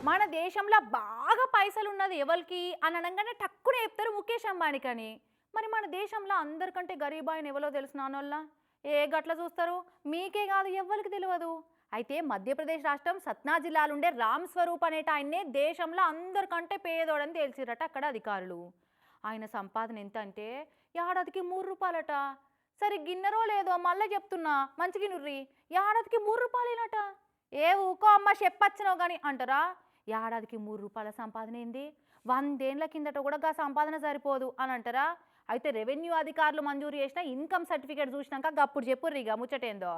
మన దేశంలో బాగా పైసలున్నది ఎవరికి అని అనగానే టక్కున చెప్తారు ముఖేష్ అంబానీకి అని. మరి మన దేశంలో అందరికంటే గరీబాయన ఎవరో తెలుసు నానోళ్ళ? ఏ గట్ల చూస్తారు? మీకే కాదు ఎవ్వరికి తెలియదు. అయితే మధ్యప్రదేశ్ రాష్ట్రం సత్నా జిల్లాలో ఉండే రామ్ స్వరూప్ అనేట ఆయన్నే దేశంలో అందరికంటే పేదోడని తేల్చిరట అక్కడ అధికారులు. ఆయన సంపాదన ఎంత అంటే ఏడాదికి 3 రూపాయలట. సరే గిన్నెరో లేదో మళ్ళీ చెప్తున్నా మంచిగినుర్రి, ఏడాదికి 3 రూపాయలేనట. ఏ ఊకో అమ్మ చెప్పచ్చినావు కానీ అంటారా? ఏడాదికి 3 రూపాయల సంపాదన ఏంది? 100 ఏళ్ల కిందట కూడా గా సంపాదన సరిపోదు అని అంటారా? అయితే రెవెన్యూ అధికారులు మంజూరు చేసిన ఇన్కమ్ సర్టిఫికేట్ చూసినాక గప్పుడు చెప్పుర్రి ఇక ముచ్చటేందో.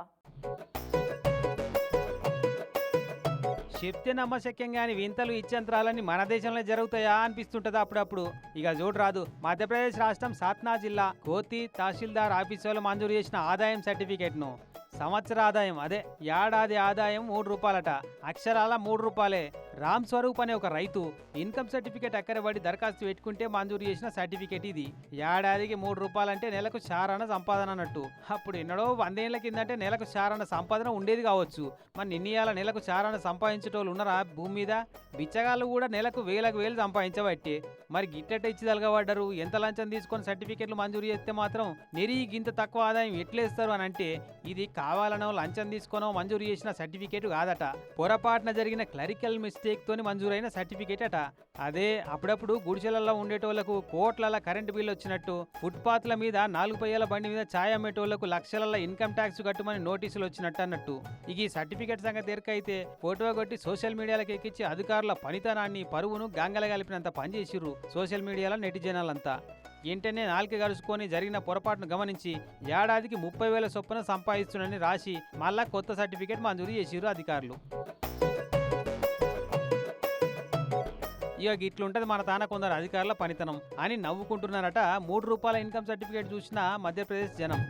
చెప్తే నమ్మశక్యం గాని వింతలు ఇచ్చంత్రాలన్నీ మన దేశంలో జరుగుతాయా అనిపిస్తుంటది అప్పుడప్పుడు. ఇక చూడరాదు, మధ్యప్రదేశ్ రాష్ట్రం సాత్నా జిల్లా కోతి తహసీల్దార్ ఆఫీసులో మంజూరు చేసిన ఆదాయం సర్టిఫికేట్ను సంవత్సర ఆదాయం అదే ఏడాది ఆదాయం 3 రూపాయలట. అక్షరాల 3 రూపాయలే. రామ్ స్వరూప్ అనే ఒక రైతు ఇన్కమ్ సర్టిఫికేట్ అక్కరబడి దరఖాస్తు పెట్టుకుంటే మంజూరు చేసిన సర్టిఫికేట్ ఇది. ఏడాదికి 3 రూపాయలంటే నెలకు చారణ సంపాదన అన్నట్టు. అప్పుడు ఎన్నడో 100 ఏళ్ల కిందంటే నెలకు చారణ సంపాదన ఉండేది కావచ్చు. మరి నిన్నయాల నెలకు చారణ సంపాదించేటోళ్ళు ఉన్నారా భూమి మీద? బిచ్చగాళ్ళు కూడా నెలకు వేలకు వేలు సంపాదించబట్టి మరి గిట్టట ఇచ్చిదలగబడ్డరు. ఎంత లంచం తీసుకొని సర్టిఫికేట్లు మంజూరు చేస్తే మాత్రం గింత తక్కువ ఆదాయం ఎట్లేస్తారు అని అంటే ఇది కావాలనో లంచం తీసుకొనో మంజూరు చేసిన సర్టిఫికేట్ కాదట. పొరపాటున జరిగిన క్లరికల్ మిస్టేక్ తోని మంజూరైన సర్టిఫికేట్ అట. అదే అప్పుడప్పుడు గుడిసెలలో ఉండేటోళ్లకు కోట్ల కరెంటు బిల్లు వచ్చినట్టు, ఫుట్పాత్ల మీద 4 పయ్యాల బండి మీద ఛాయ్ అమ్మేటోళ్లకు లక్షల ఇన్కమ్ ట్యాక్స్ కట్టుమని నోటీసులు వచ్చినట్టు అన్నట్టు. ఇక ఈ సర్టిఫికేట్ సంగతి ఎరకైతే ఫోటో కొట్టి సోషల్ మీడియాలకు ఎక్కించి అధికారుల పనితనాన్ని పరువును గంగలగలిపినంత పనిచేసిర్రు సోషల్ మీడియాలో నెటిజనాలంతా. ఏంటనే నాలుక గడుచుకొని జరిగిన పొరపాటును గమనించి ఏడాదికి 30,000 చొప్పున సంపాదిస్తున్నని రాసి మళ్ళా కొత్త సర్టిఫికేట్ మంజూరు చేసిర్రు అధికారులు. ఇక ఇట్లుంటది మన తాన కొందరు అధికారుల పనితనం అని నవ్వుకుంటున్నారట 3 రూపాయల ఇన్కమ్ సర్టిఫికేట్ చూసిన మధ్యప్రదేశ్ జనం.